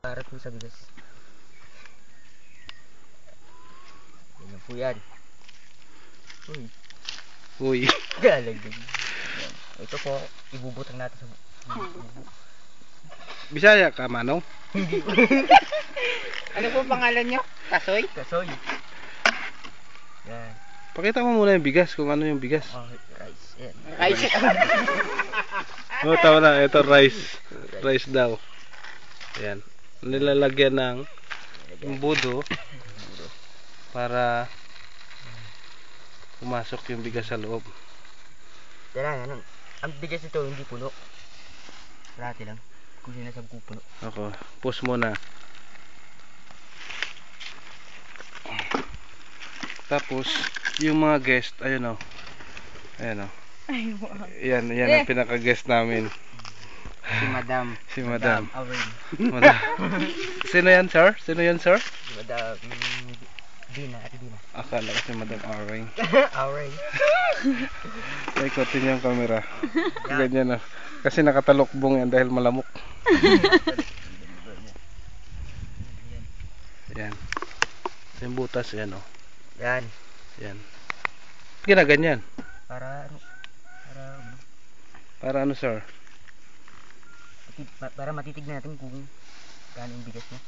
Para po sa bigas. Yan po yan. Uy. Uy. Galag din. Ito po, ibubutang natin sa bubo. Bisaya ka, Manong? Hindi. Ano po pangalan nyo? Kasoy? Kasoy. Yan. Pakita mo muna yung bigas, kung ano yung bigas. Oh, rice. Yan. Rice. Oh, tama na. Ito rice. Rice daw. Ayan. Nilalagyan ng embudo para pumasok yung bigas sa loob. Tara, ano? Ang bigas ito hindi puno. Rati lang. Kung sinasab ko puno. Ako, push muna. Tapos, yung mga guest, ayun o. Ayan o. Yan ang pinaka-guest namin. Si Madam. Si Madam. Awin. Madam. Sino yan, sir? Sino yan, sir? Madam. Dina. Ate Dina. Akala ko si Madam Aring. Awin. Ikotin niyo yung camera. Ganyan na. Kasi nakatalokbong yan dahil malamok. Yan. Yung butas, yan o. Yan. Yan. Ginaganyan. Para ano? Para ano, sir? Para matitignan natin kung gaano yung bigas niya.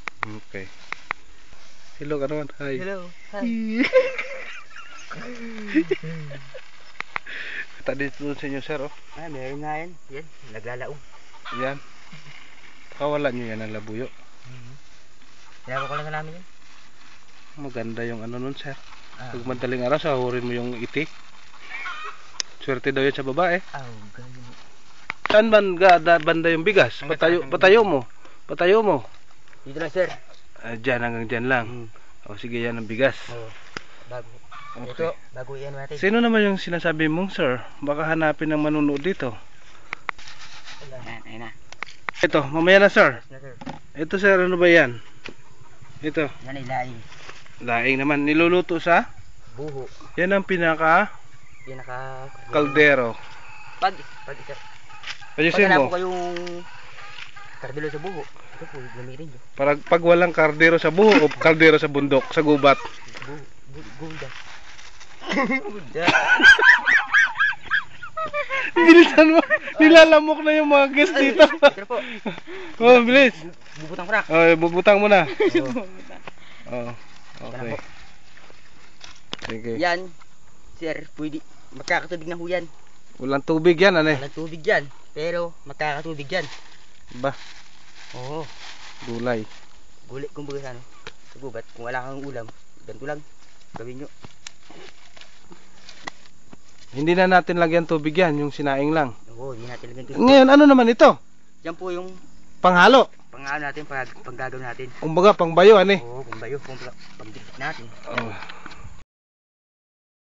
Okay. Hello ka naman. Hi. Hello. Hi. Tadi doon sa inyo, sir, oh. Ah, meron nga yan. Yan. Naglalaog. Yan. Pakawala nyo yan ang labuyo. Kaya ko lang sa namin yan. Maganda yung ano nun, sir. Ah. Pag madaling araw, sahurin mo yung iti. Swerte daw yan sa babae. Ganyan. Saan banda yung bigas? Patayo mo. Patayo mo. Dito lang, sir. Dyan, hanggang dyan lang. O, sige, yan ang bigas. Oo. Bago. Okay. Ito, bago yan natin. Sino naman yung sinasabi mong, sir? Baka hanapin ng manunood dito. Ayun na. Ito, mamaya na, sir. Na, sir. Ito, sir, ano ba yan? Ito. Yan ay laing. Laing naman. Niluluto sa? Buho. Yan ang pinaka kaldero. Pag isa. Ayusin Pag mo. po kayong kardilo sa buho. Ito po, gamitin nyo. Pag walang kaldero sa buho o kaldero sa bundok, sa gubat. Gunda. Bilisan mo. Nilalamok na yung mga guest dito. Ito po. Oh, bilis. Bubutang ko na. Oh, bubutang mo na. Oh. Okay. Sige. Yan. Sir, pwede. Magkakatubig na ho yan. Walang tubig yan, ano eh. Walang tubig yan. Pero, magkakatubig yan. Ba, Oo. gulay. Gulay, kumbaga sa ano. Sa gubat. Kung wala kang ulam, ganito lang. Gawin nyo. Hindi na natin lagyan tubig yan, yung sinaing lang. Oo, hindi natin lagyan tubig. Ngayon, ano naman ito? Yan po yung Panghalo. pang-ano natin, pang gagawin natin. Kumbaga, pangbayo, ano eh. Oo, kung bayo, kung pang-dikit natin. Oh.